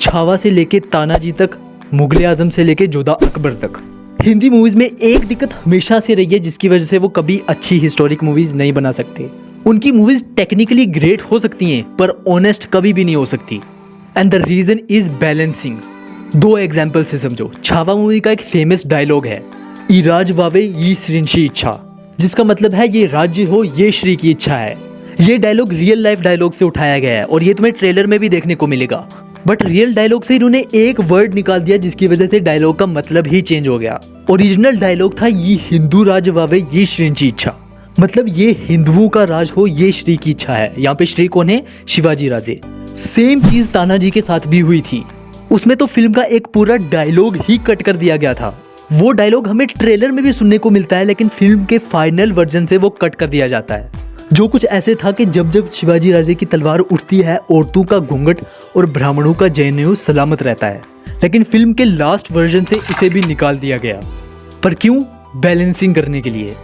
छावा से लेके तानाजी तक, मुगले आजम से लेके जोधा अकबर तक। हिंदी मूवीज में एक दिक्कत हमेशा से रही है जिसकी वजह से वो कभी अच्छी हिस्टोरिक मूवीज नहीं बना सकते। उनकी मूवीज टेक्निकली ग्रेट हो सकती हैं पर ऑनेस्ट कभी भी नहीं हो सकती। And the reason is balancing. दो एग्जाम्पल से समझो। छावा मूवी का एक फेमस डायलॉग है, ई राज वावे ये श्रींशी इच्छा, जिसका मतलब है ये राज्य हो ये श्री की इच्छा है। ये डायलॉग रियल लाइफ डायलॉग से उठाया गया है और ये तुम्हें ट्रेलर में भी देखने को मिलेगा। बट रियल डायलॉग से इन्होंने एक वर्ड निकाल दिया जिसकी वजह से डायलॉग का मतलब ही चेंज हो गया। ओरिजिनल डायलॉग था ये हिंदू राज वावे ये श्रींची इच्छा, मतलब ये हिंदुओं का राज हो ये श्री की इच्छा है। यहाँ पे श्री कौन है? शिवाजी राजे। सेम चीज तानाजी के साथ भी हुई थी। उसमें तो फिल्म का एक पूरा डायलॉग ही कट कर दिया गया था। वो डायलॉग हमें ट्रेलर में भी सुनने को मिलता है लेकिन फिल्म के फाइनल वर्जन से वो कट कर दिया जाता है। जो कुछ ऐसे था कि जब जब शिवाजी राजे की तलवार उठती है औरतों का घूंघट और ब्राह्मणों का जनेऊ सलामत रहता है, लेकिन फिल्म के लास्ट वर्जन से इसे भी निकाल दिया गया। पर क्यों? बैलेंसिंग करने के लिए।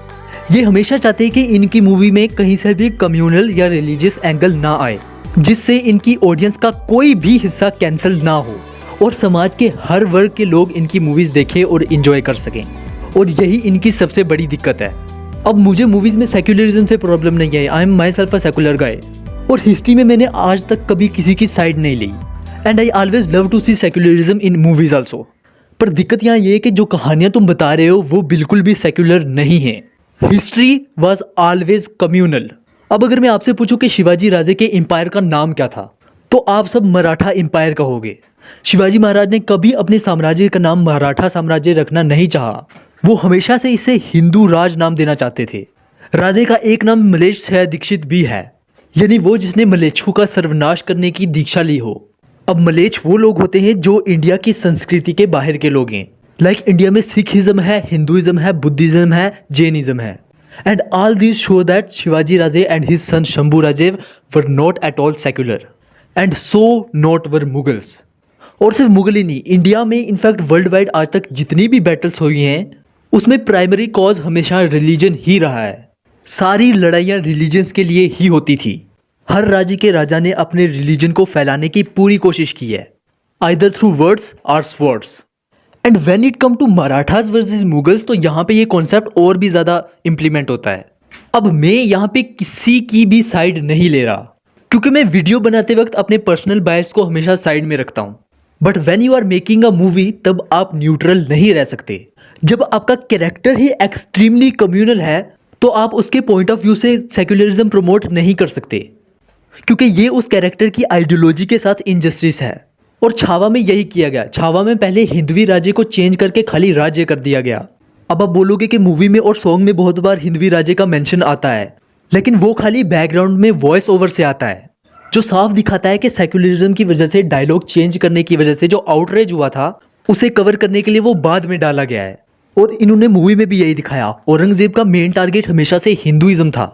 ये हमेशा चाहते हैं कि इनकी मूवी में कहीं से भी कम्युनल या रिलीजियस एंगल ना आए, जिससे इनकी ऑडियंस का कोई भी हिस्सा कैंसिल ना हो और समाज के हर वर्ग के लोग इनकी मूवीज देखें और एंजॉय कर सकें। और यही इनकी सबसे बड़ी दिक्कत है। अब मुझे मूवीज में सेक्युलरिज्म से प्रॉब्लम नहीं है। I am myself a secular guy और हिस्ट्री में मैंने आज तक कभी किसी की साइड नहीं ली। And I always love to see secularism in movies also. पर दिक्कत यहाँ ये है कि जो कहानियां तुम बता रहे हो वो बिल्कुल भी सेक्युलर नहीं है। History was always communal. अब अगर मैं आपसे पूछूं कि शिवाजी राजे के एम्पायर का नाम क्या था तो आप सब मराठा एम्पायर कहोगे। शिवाजी महाराज ने कभी अपने साम्राज्य का नाम मराठा साम्राज्य रखना नहीं चाहा। वो हमेशा से इसे हिंदू राज नाम देना चाहते थे। राजे का एक नाम मलेच्छ दीक्षित भी है, यानी वो जिसने मलेच्छों का सर्वनाश करने की दीक्षा ली हो। अब मलेच्छ वो लोग होते हैं जो इंडिया की संस्कृति के बाहर के लोग हैं। लाइक इंडिया में सिखिज्म है, हिंदुइज्म है, बुद्धिज्म है, जैनिज्म है। And all these show that Shivaji Raje and his son Shambhu Raje were not at all secular and so not were Mughals. और सिर्फ मुगल ही नहीं, इंडिया में इनफैक्ट वर्ल्ड वाइड आज तक जितनी भी बैटल्स हुई हैं उसमें प्राइमरी कॉज हमेशा रिलीजन ही रहा है। सारी लड़ाइयाँ रिलीजन्स के लिए ही होती थी। हर राज्य के राजा ने अपने रिलीजन को फैलाने की पूरी कोशिश की है, आइदर थ्रू वर्ड्स और swords. And when it come to Marathas versus Mughals तो यहाँ पे ये कॉन्सेप्ट और भी ज़्यादा इम्प्लीमेंट होता है। अब मैं यहाँ पे किसी की भी साइड नहीं ले रहा क्योंकि मैं वीडियो बनाते वक्त अपने पर्सनल बायस को हमेशा साइड में रखता हूँ। But when you are making a movie तब आप न्यूट्रल नहीं रह सकते। जब आपका कैरेक्टर ही एक्सट्रीमली कम्युनल है तो आप उसके पॉइंट ऑफ व्यू से सेक्युलरिज्म प्रमोट नहीं कर सकते क्योंकि ये उस कैरेक्टर की आइडियोलॉजी के साथ इनजस्टिस है। और छावा में यही किया गया। छावा में पहले हिंदवी राज्य को चेंज करके खाली राज्य कर दिया गया। अब आप बोलोगे कि मूवी में और सॉन्ग में बहुत बार हिंदवी राज्य का मेंशन आता है, लेकिन वो खाली बैकग्राउंड में वॉइस ओवर से आता है, जो साफ दिखाता है कि सेक्युलरिज्म की वजह से डायलॉग चेंज करने की वजह से जो आउटरेज हुआ था उसे कवर करने के लिए वो बाद में डाला गया है। और इन्होंने मूवी में भी यही दिखाया। औरंगजेब का मेन टारगेट हमेशा से हिंदुइज्म था,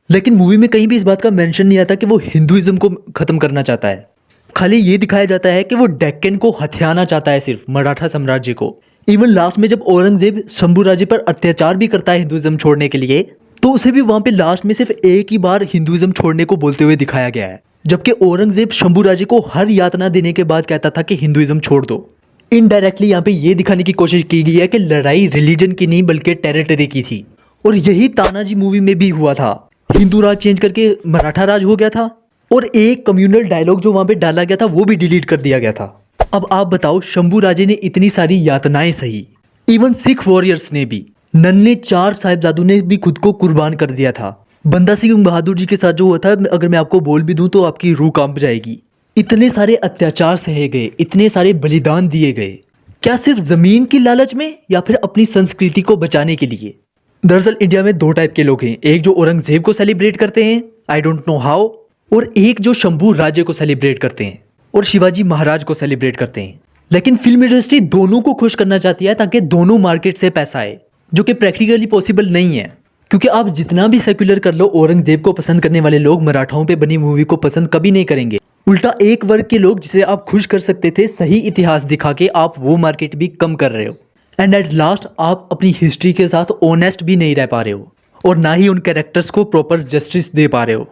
लेकिन मूवी में कहीं भी इस बात का मेंशन नहीं आता कि वो हिंदुइज्म को खत्म करना चाहता है। खाली ये दिखाया जाता है कि वो डेक्कन को हथियाना चाहता है, सिर्फ मराठा साम्राज्य को। इवन लास्ट में जब औरंगजेब शंभू राज्य पर अत्याचार भी करता है हिंदुइज्म छोड़ने के लिए, तो उसे भी वहां पे लास्ट में सिर्फ एक ही बार हिंदुइज्म छोड़ने को बोलते हुए दिखाया गया है, जबकि औरंगजेब शंभू राज्य को हर यातना देने के बाद कहता था कि हिंदुइज्म छोड़ दो। इनडायरेक्टली यहाँ पे ये दिखाने की कोशिश की गई है कि लड़ाई रिलीजन की नहीं बल्कि टेरिटरी की थी। और यही तानाजी मूवी में भी हुआ था। हिंदू राज चेंज करके मराठा राज हो गया था और एक कम्युनल डायलॉग जो वहां पे डाला गया था वो भी डिलीट कर दिया गया था। अब आप बताओ, शंभू राजे ने इतनी सारी यातनाएं सही, इवन सिख वॉरियर्स ने भी, नन्हे 4 साहिबजादों ने भी खुद को कुर्बान कर दिया था। बंदा सिंह बहादुर जी के साथ जो हुआ था, अगर मैं आपको बोल भी दूं तो आपकी रूह कांप जाएगी। इतने सारे अत्याचार सहे गए, इतने सारे बलिदान दिए गए, क्या सिर्फ जमीन की लालच में या फिर अपनी संस्कृति को बचाने के लिए? दरअसल इंडिया में 2 टाइप के लोग हैं, एक जो औरंगजेब को सेलिब्रेट करते हैं, आई डोंट नो हाउ, और एक जो शंभू राज्य को सेलिब्रेट करते हैं और शिवाजी महाराज को सेलिब्रेट करते हैं। लेकिन फिल्म इंडस्ट्री दोनों को खुश करना चाहती है ताकि दोनों मार्केट से पैसा आए, जो कि प्रैक्टिकली पॉसिबल नहीं है। क्योंकि आप जितना भी सेक्युलर कर लो, औरंगजेब को पसंद करने वाले लोग मराठाओं पे बनी मूवी को पसंद कभी नहीं करेंगे। उल्टा एक वर्ग के लोग जिसे आप खुश कर सकते थे सही इतिहास दिखा के, आप वो मार्केट भी कम कर रहे हो। एंड एट लास्ट आप अपनी हिस्ट्री के साथ ऑनेस्ट भी नहीं रह पा रहे हो और ना ही उन कैरेक्टर्स को प्रॉपर जस्टिस दे पा रहे हो।